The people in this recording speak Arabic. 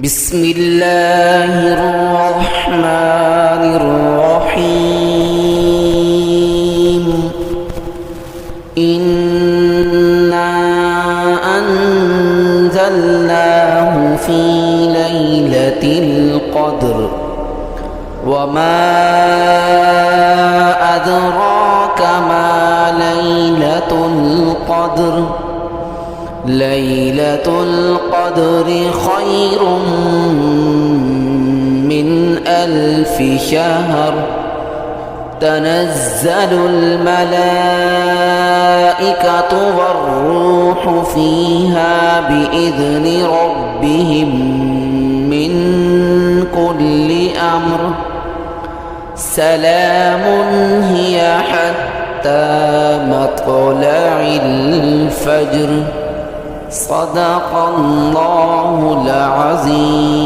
بسم الله الرحمن الرحيم إنا أنزلناه في ليلة القدر وما أدراك ما ليلة القدر ليلة القدر خير من 1000 شهر تنزل الملائكة والروح فيها بإذن ربهم من كل أمر سلام هي حتى مطلع الفجر صدق الله العظيم.